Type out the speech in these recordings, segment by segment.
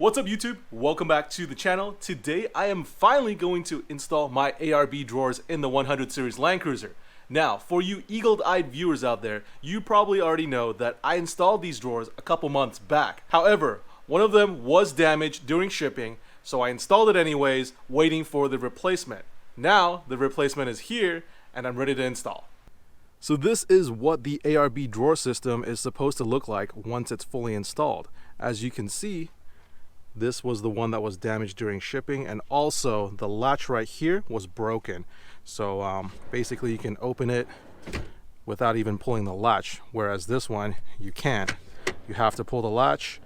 What's up YouTube? Welcome back to the channel. Today I am finally going to install my ARB drawers in the 100 series Land Cruiser. Now, for you eagle-eyed viewers out there, you probably already know that I installed these drawers a couple months back. However, one of them was damaged during shipping, so I installed it anyways, waiting for the replacement. Now, the replacement is here, and I'm ready to install. So this is what the ARB drawer system is supposed to look like once it's fully installed. As you can see, this was the one that was damaged during shipping, and also the latch right here was broken. So basically you can open it without even pulling the latch, whereas this one you can't. You have to pull the latch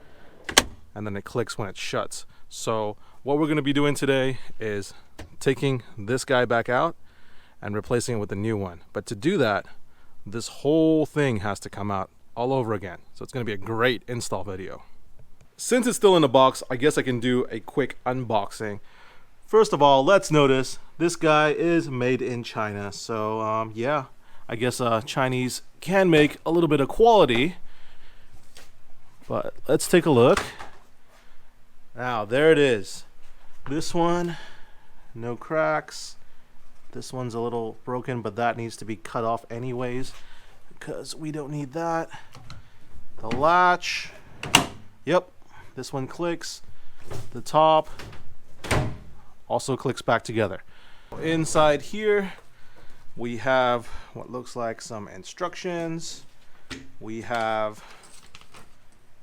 and then it clicks when it shuts. So what we're going to be doing today is taking this guy back out and replacing it with a new one. But to do that, this whole thing has to come out all over again. So it's going to be a great install video. Since it's still in the box, I guess I can do a quick unboxing. First of all, let's notice this guy is made in China. So yeah, I guess Chinese can make a little bit of quality. But let's take a look. Now, there it is. This one, no cracks. This one's a little broken, but that needs to be cut off anyways, because we don't need that. The latch, yep. This one clicks. The top also clicks back together. Inside here, we have what looks like some instructions. We have,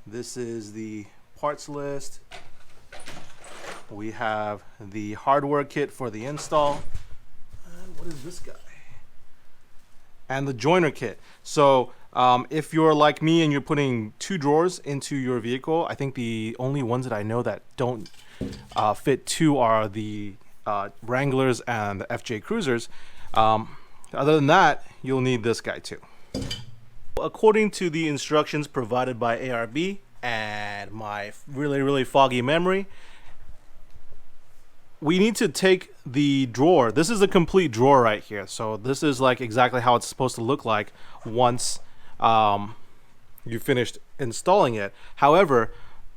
this is the parts list. We have the hardware kit for the install. And what is this guy? And the joiner kit. So if you're like me and you're putting two drawers into your vehicle, I think the only ones that I know that don't fit two are the Wranglers and the FJ Cruisers. Other than that, you'll need this guy too. According to the instructions provided by ARB and my really foggy memory, we need to take the drawer. This is a complete drawer right here. So this is like exactly how it's supposed to look like once you finished installing it. However,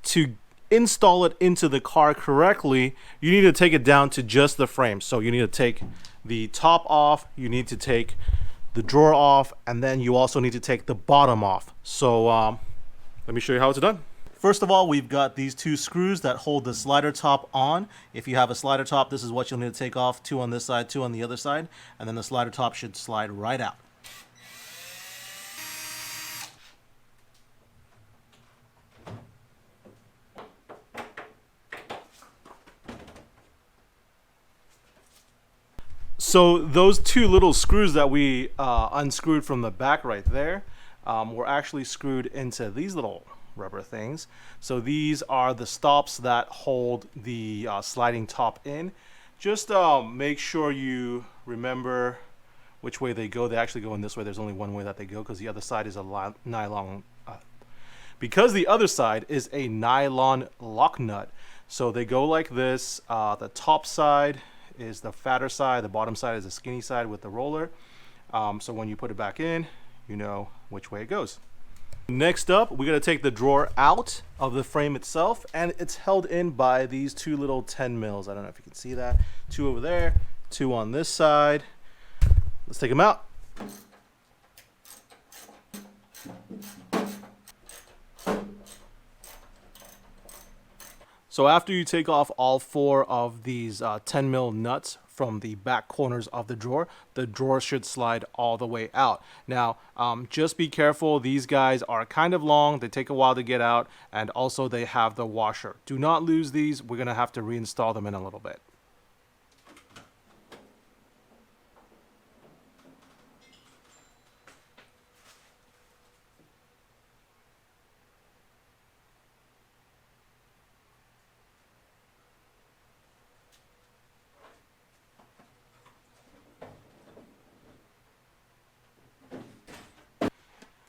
to install it into the car correctly, you need to take it down to just the frame. So you need to take the top off, you need to take the drawer off, and then you also need to take the bottom off. So let me show you how it's done. First of all, we've got these two screws that hold the slider top on. If you have a slider top, this is what you'll need to take off. Two on this side, two on the other side, and then the slider top should slide right out. So those two little screws that we unscrewed from the back right there were actually screwed into these little rubber things. So these are the stops that hold the sliding top in. Just make sure you remember which way they go. They actually go in this way. There's only one way that they go because the other side is a nylon. Because the other side is a nylon lock nut. So they go like this. The top side is the fatter side. The bottom side is the skinny side with the roller. So when you put it back in, you know which way it goes. Next up, we're going to take the drawer out of the frame itself, and it's held in by these two little 10 mils. I don't know if you can see that. Two over there, two on this side. Let's take them out. So after you take off all four of these 10 mil nuts from the back corners of the drawer should slide all the way out. Now, just be careful. These guys are kind of long. They take a while to get out, and also they have the washer. Do not lose these. We're going to have to reinstall them in a little bit.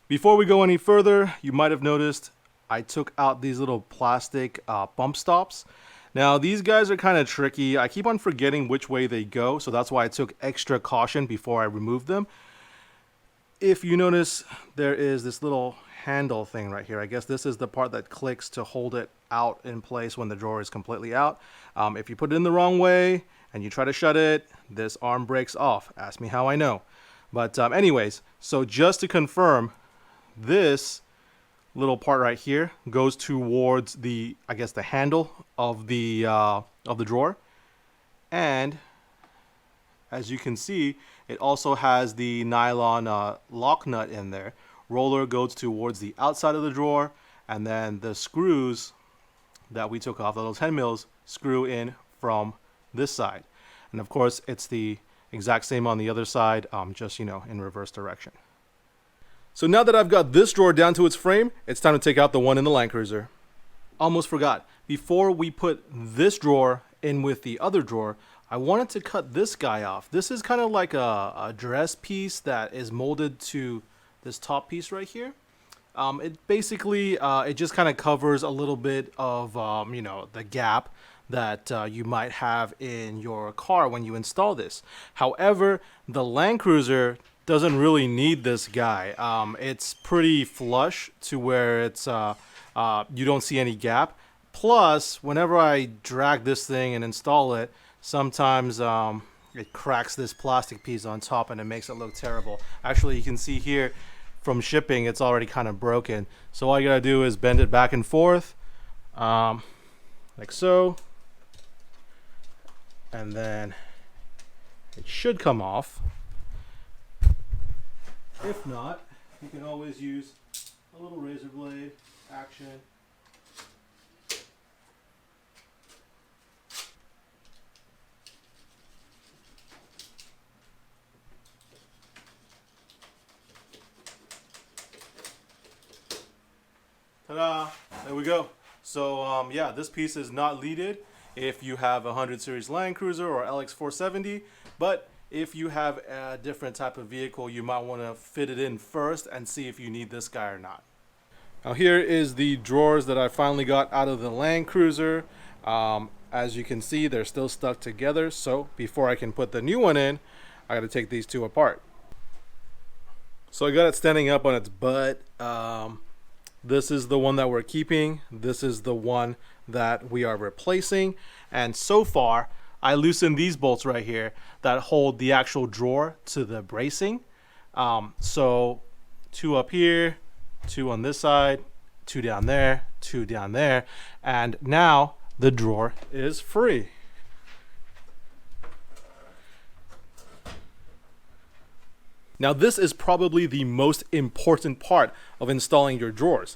Before we go any further, you might have noticed I took out these little plastic bump stops. Now these guys are kind of tricky. I keep on forgetting which way they go, so that's why I took extra caution before I removed them. If you notice, there is this little handle thing right here. I guess this is the part that clicks to hold it out in place when the drawer is completely out. If you put it in the wrong way and you try to shut it, this arm breaks off. Ask me how I know. But anyways, so just to confirm, this little part right here goes towards the, I guess, the handle of the drawer. And as you can see, it also has the nylon lock nut in there. Roller goes towards the outside of the drawer, and then the screws that we took off, the little 10 mils, screw in from this side. And of course, it's the exact same on the other side, just, in reverse direction. So now that I've got this drawer down to its frame, it's time to take out the one in the Land Cruiser. Almost forgot. Before we put this drawer in with the other drawer, I wanted to cut this guy off. This is kind of like a dress piece that is molded to this top piece right here. It basically, it just kind of covers a little bit of, the gap that you might have in your car when you install this. However, the Land Cruiser doesn't really need this guy. It's pretty flush to where it's you don't see any gap. Plus, whenever I drag this thing and install it, sometimes it cracks this plastic piece on top and it makes it look terrible. Actually, you can see here from shipping, it's already kind of broken. So all you gotta do is bend it back and forth, like so. And then it should come off. If not, you can always use a little razor blade action. Ta-da! There we go. So yeah, this piece is not leaded if you have a 100 series Land Cruiser or LX470, but if you have a different type of vehicle, you might want to fit it in first and see if you need this guy or not. Now here is the drawers that I finally got out of the Land Cruiser. As you can see, they're still stuck together, so before I can put the new one in, I got to take these two apart. So I got it standing up on its butt. This is the one that we're keeping. This is the one that we are replacing. And so far, I loosened these bolts right here that hold the actual drawer to the bracing. So 2 up here, 2 on this side, 2 down there, 2 down there. And now the drawer is free. Now this is probably the most important part of installing your drawers.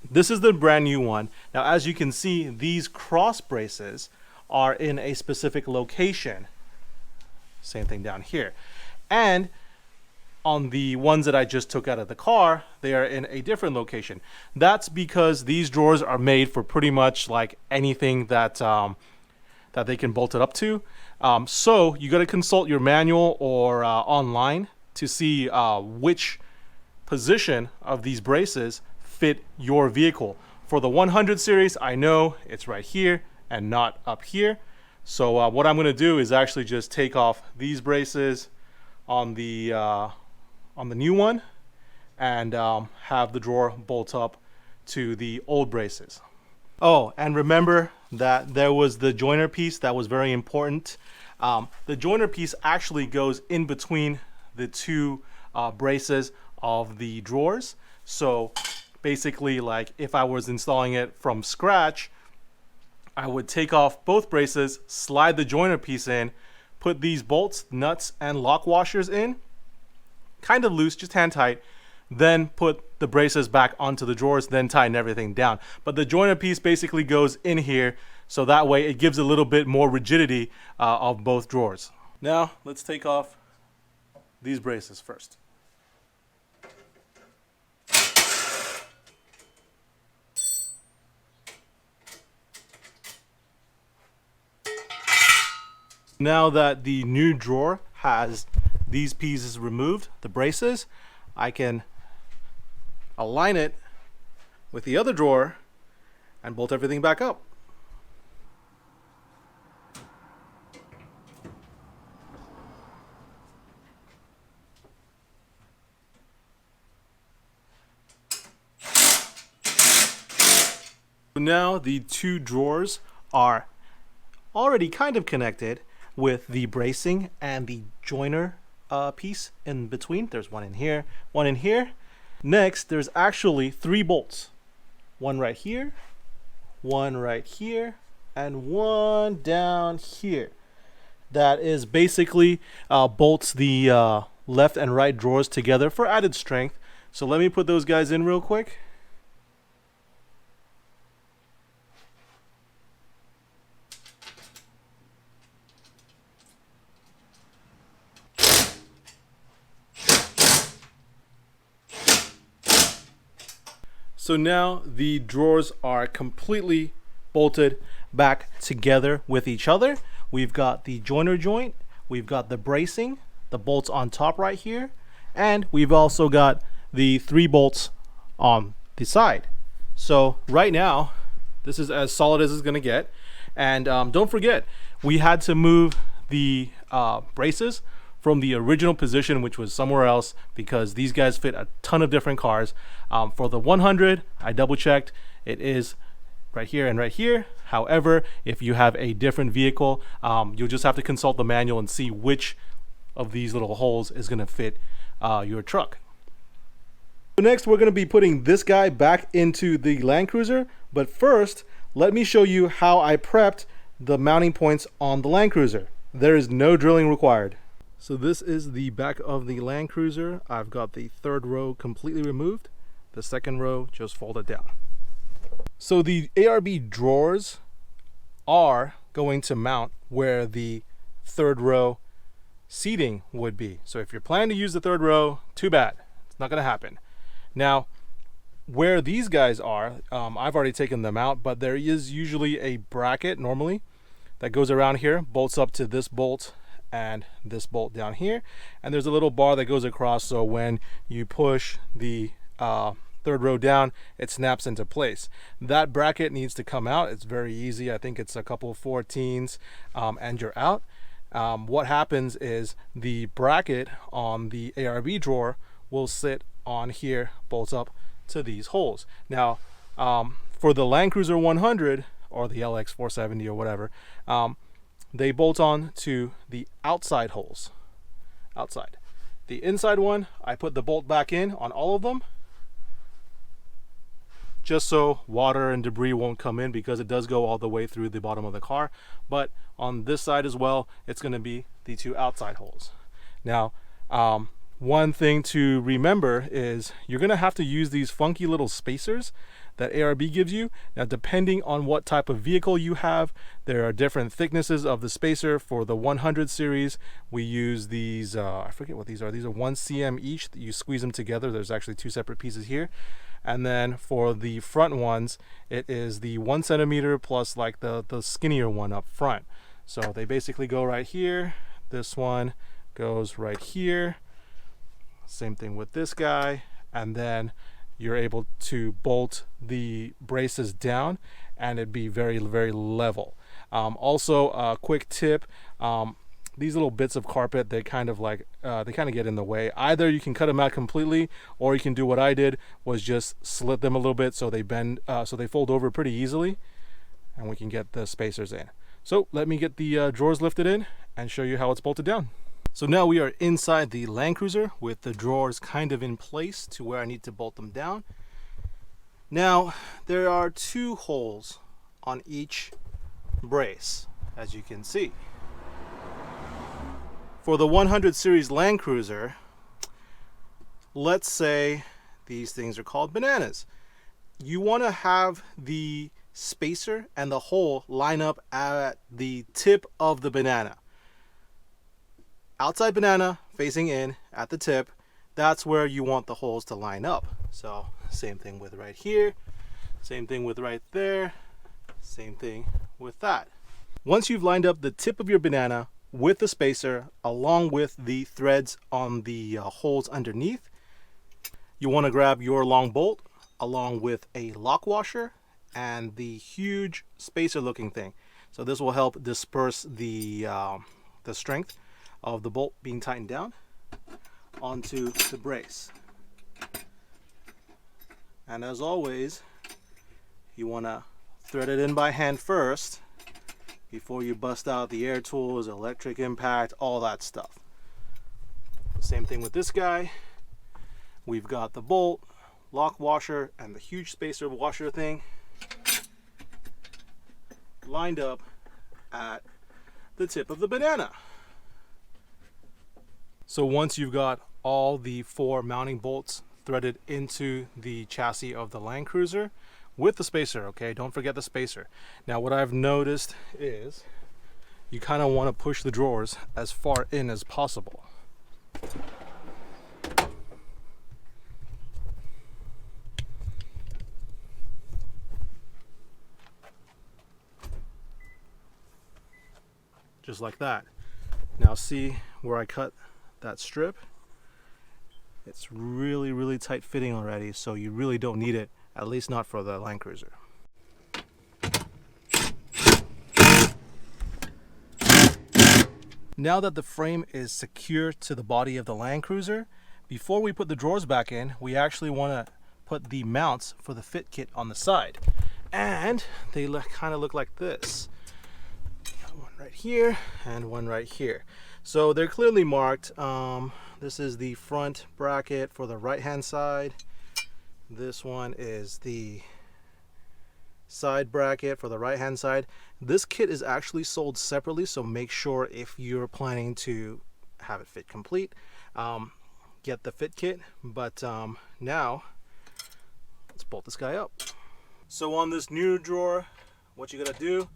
This is the brand new one. Now as you can see, these cross braces are in a specific location. Same thing down here. And on the ones that I just took out of the car, they are in a different location. That's because these drawers are made for pretty much like anything that that they can bolt it up to. So you got to consult your manual or online to see which position of these braces fit your vehicle. For the 100 series, I know it's right here and not up here. So what I'm going to do is actually just take off these braces on the new one and have the drawer bolt up to the old braces. Oh, and remember that there was the joiner piece that was very important. The joiner piece actually goes in between the two braces of the drawers. So basically, like if I was installing it from scratch, I would take off both braces, slide the joiner piece in, put these bolts, nuts, and lock washers in, kind of loose, just hand tight, then put the braces back onto the drawers, then tighten everything down. But the joiner piece basically goes in here, so that way it gives a little bit more rigidity of both drawers. Now let's take off these braces first. Now that the new drawer has these pieces removed, the braces, I can align it with the other drawer and bolt everything back up. now the two drawers are already kind of connected with the bracing and the joiner piece in between. There's one in here, one in here. Next, there's actually 3 bolts. One right here, one right here, and one down here. That is basically bolts the left and right drawers together for added strength. So let me put those guys in real quick. So now the drawers are completely bolted back together with each other. We've got the joiner joint, we've got the bracing, the bolts on top right here, and we've also got the 3 bolts on the side. So right now, this is as solid as it's gonna get. And don't forget, we had to move the braces from the original position, which was somewhere else, because these guys fit a ton of different cars. For the 100, I double checked, it is right here and right here. However, if you have a different vehicle, you'll just have to consult the manual and see which of these little holes is gonna fit your truck. So next, we're gonna be putting this guy back into the Land Cruiser, but first, let me show you how I prepped the mounting points on the Land Cruiser. There is no drilling required. So this is the back of the Land Cruiser. I've got the 3rd row completely removed. The 2nd row just folded down. So the ARB drawers are going to mount where the 3rd row seating would be. So if you're planning to use the 3rd row, too bad. It's not going to happen. Now, where these guys are, I've already taken them out, but there is usually a bracket normally that goes around here, bolts up to this bolt and this bolt down here, and there's a little bar that goes across, so when you push the 3rd row down, it snaps into place. That bracket needs to come out. It's very easy. I think it's a couple of 14s and you're out. What happens is the bracket on the ARB drawer will sit on here, bolts up to these holes. Now for the Land Cruiser 100 or the LX 470 or whatever, they bolt on to the outside holes. Outside. The inside one, I put the bolt back in on all of them, just so water and debris won't come in, because it does go all the way through the bottom of the car. But on this side as well, it's going to be the 2 outside holes. Now, one thing to remember is you're going to have to use these funky little spacers that ARB gives you. Now, depending on what type of vehicle you have, there are different thicknesses of the spacer. For the 100 series, we use these, I forget what these are. These are 1 cm each. You squeeze them together. There's actually 2 separate pieces here. And then for the front ones, it is the 1 centimeter plus like the skinnier one up front. So they basically go right here. This one goes right here. Same thing with this guy. And then you're able to bolt the braces down and it'd be very, very level. Also, a quick tip, these little bits of carpet, they kind of get in the way. Either you can cut them out completely, or you can do what I did, was just slit them a little bit so they bend, so they fold over pretty easily, and we can get the spacers in. So let me get the drawers lifted in and show you how it's bolted down. So now we are inside the Land Cruiser with the drawers kind of in place to where I need to bolt them down. Now, there are 2 holes on each brace, as you can see. For the 100 series Land Cruiser, let's say these things are called bananas. You want to have the spacer and the hole line up at the tip of the banana. Outside banana facing in at the tip, that's where you want the holes to line up. So same thing with right here, same thing with right there, same thing with that. Once you've lined up the tip of your banana with the spacer along with the threads on the holes underneath, you want to grab your long bolt along with a lock washer and the huge spacer looking thing. So this will help disperse the strength of the bolt being tightened down onto the brace. And as always, you want to thread it in by hand first before you bust out the air tools, electric impact, all that stuff. Same thing with this guy. We've got the bolt, lock washer, and the huge spacer washer thing lined up at the tip of the banana. So once you've got all the 4 mounting bolts threaded into the chassis of the Land Cruiser with the spacer, okay, don't forget the spacer. Now what I've noticed is you kind of want to push the drawers as far in as possible. Just like that. Now see where I cut that strip? It's really tight fitting already, so you really don't need it, at least not for the Land Cruiser. Now that the frame is secure to the body of the Land Cruiser, before we put the drawers back in, we actually want to put the mounts for the fit kit on the side. And they kind of look like this. One right here and one right here. So they're clearly marked. This is the front bracket for the right hand side. This one is the side bracket for the right hand side. This kit is actually sold separately, so make sure if you're planning to have it fit complete, get the fit kit. But now let's bolt this guy up. So on this new drawer, what you gotta do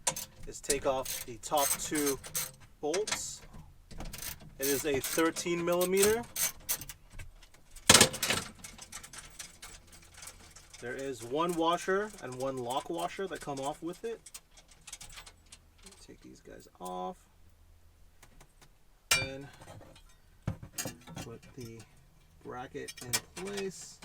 is take off the top 2 bolts. It is a 13 millimeter. There is 1 washer and 1 lock washer that come off with it. Take these guys off. Then put the bracket in place.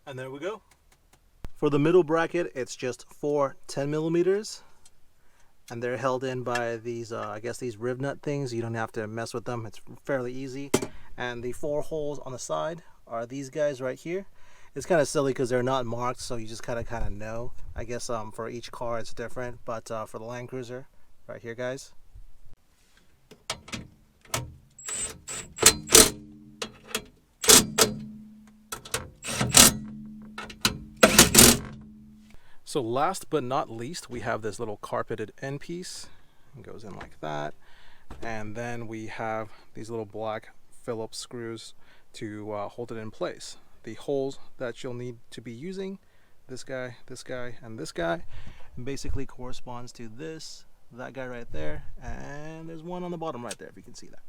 And there we go. For the middle bracket, it's just 4 10 millimeters, and they're held in by these, I guess these rib nut things. You don't have to mess with them. It's fairly easy. And the 4 holes on the side are these guys right here. It's kind of silly because they're not marked, so you just kind of know. I guess for each car it's different, but for the Land Cruiser, right here, guys. So last but not least, we have this little carpeted end piece. It goes in like that. And then we have these little black Phillips screws to hold it in place. The holes that you'll need to be using, this guy, and this guy, basically corresponds to this, that guy right there, and there's one on the bottom right there, if you can see that.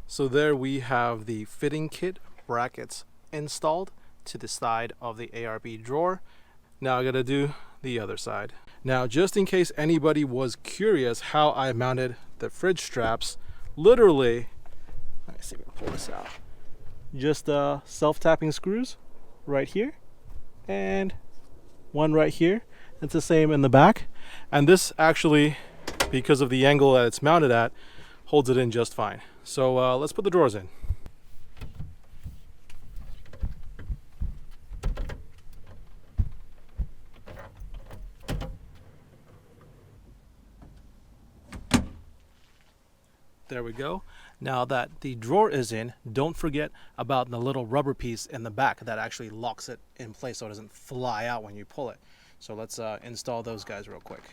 So there we have the fitting kit brackets installed to the side of the ARB drawer. Now I gotta do the other side. Now, just in case anybody was curious how I mounted the fridge straps, literally, let me see if I can pull this out. Just self-tapping screws right here and one right here. It's the same in the back. And this actually, because of the angle that it's mounted at, holds it in just fine. So let's put the drawers in. There we go. Now that the drawer is in, don't forget about the little rubber piece in the back that actually locks it in place so it doesn't fly out when you pull it. So let's install those guys real quick.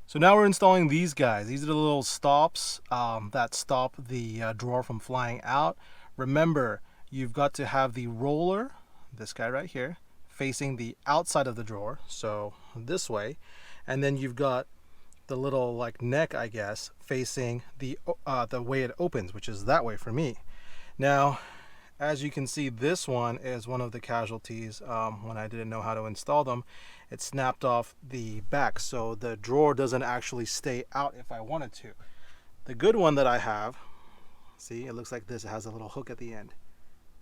So now we're installing these guys. These are the little stops that stop the drawer from flying out. Remember, you've got to have the roller, this guy right here, facing the outside of the drawer, so this way. And then you've got the little like neck, I guess, facing the way it opens, which is that way for me. Now, as you can see, this one is one of the casualties. When I didn't know how to install them, it snapped off the back, so the drawer doesn't actually stay out if I wanted to. The good one that I have, see, it looks like this. It has a little hook at the end.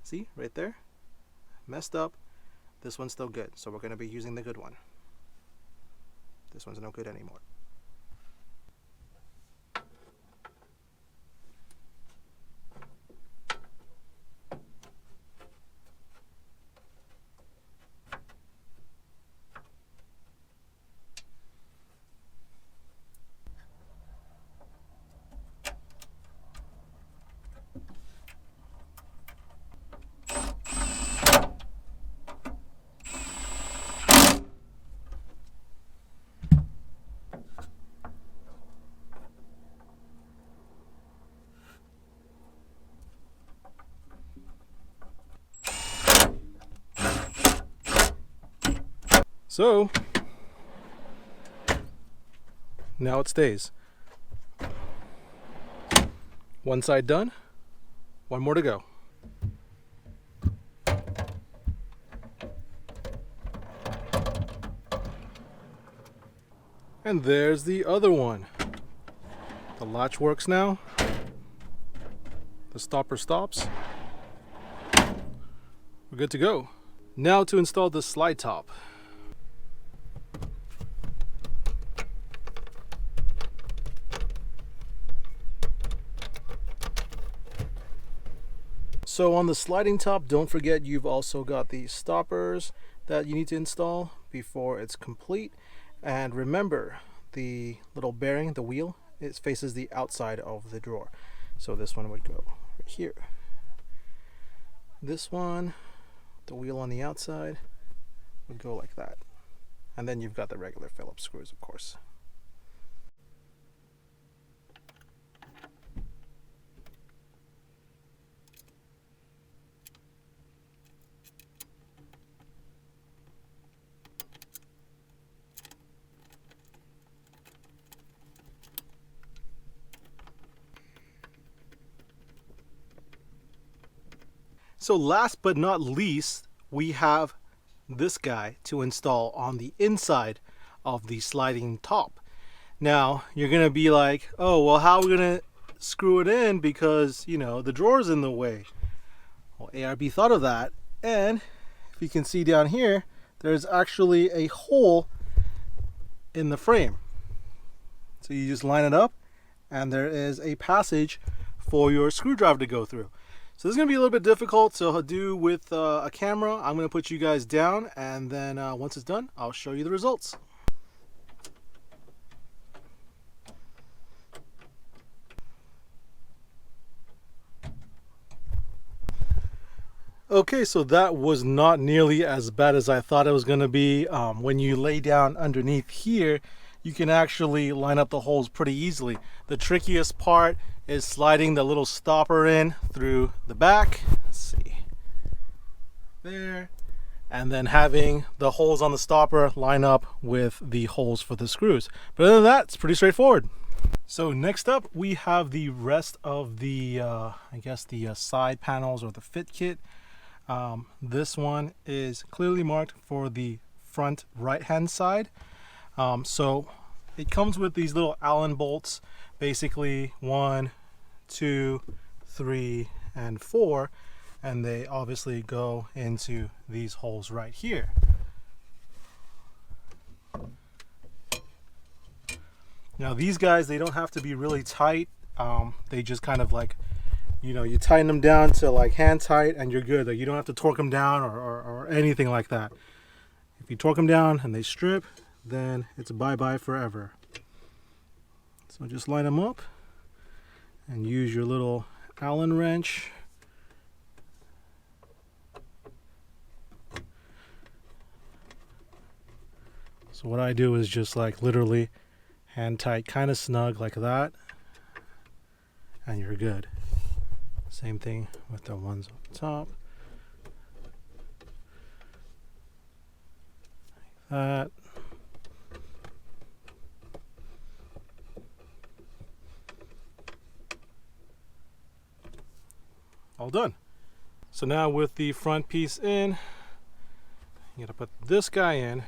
See, right there? Messed up. This one's still good, so we're going to be using the good one. This one's no good anymore. So now it stays. One side done, one more to go. And there's the other one. The latch works now. The stopper stops. We're good to go. Now to install the slide top. So on the sliding top, don't forget you've also got the stoppers that you need to install before it's complete. And remember, the little bearing, the wheel, it faces the outside of the drawer. So this one would go right here. This one, the wheel on the outside, would go like that. And then you've got the regular Phillips screws, of course. So last but not least, we have this guy to install on the inside of the sliding top. Now, you're going to be like, oh, well, how are we going to screw it in because, you know, the drawer's in the way? Well, ARB thought of that, and if you can see down here, there's actually a hole in the frame. So you just line it up, and there is a passage for your screwdriver to go through. So this is going to be a little bit difficult to do with a camera. I'm going to put you guys down, and then once it's done, I'll show you the results. Okay, so that was not nearly as bad as I thought it was going to be. When you lay down underneath here, you can actually line up the holes pretty easily. The trickiest part is sliding the little stopper in through the back. Let's see. There. And then having the holes on the stopper line up with the holes for the screws. But other than that, it's pretty straightforward. So next up, we have the rest of the, I guess the side panels or the fit kit. This one is clearly marked for the front right-hand side. So it comes with these little Allen bolts, basically 1, 2, 3, and 4, and they obviously go into these holes right here. Now these guys, they don't have to be really tight. They just kind of like, you know, you tighten them down to like hand tight and you're good. Like you don't have to torque them down or anything like that. If you torque them down and they strip, then it's bye-bye forever. So just line them up and use your little Allen wrench. So what I do is just like literally hand tight, kind of snug like that, and you're good. Same thing with the ones on top. Like that. all done. So now with the front piece in, you gotta put this guy in.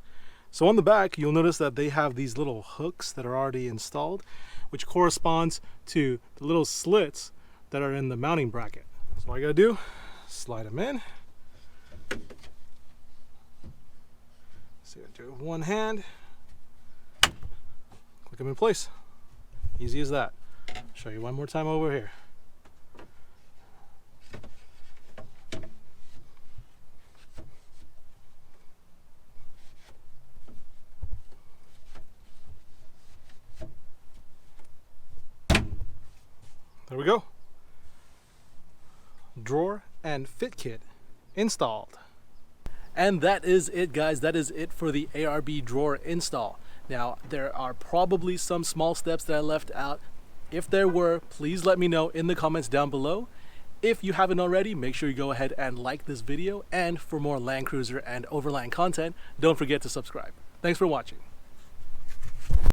So on the back, you'll notice that they have these little hooks that are already installed, which corresponds to the little slits that are in the mounting bracket. So all I gotta do, slide them in. So do it with one hand, click them in place. Easy as that. Show you one more time over here. There we go. Drawer and fit kit installed. And that is it, guys. That is it for the ARB drawer install. Now, there are probably some small steps that I left out. If there were, please let me know in the comments down below. If you haven't already, make sure you go ahead and like this video. And for more Land Cruiser and Overland content, don't forget to subscribe. Thanks for watching.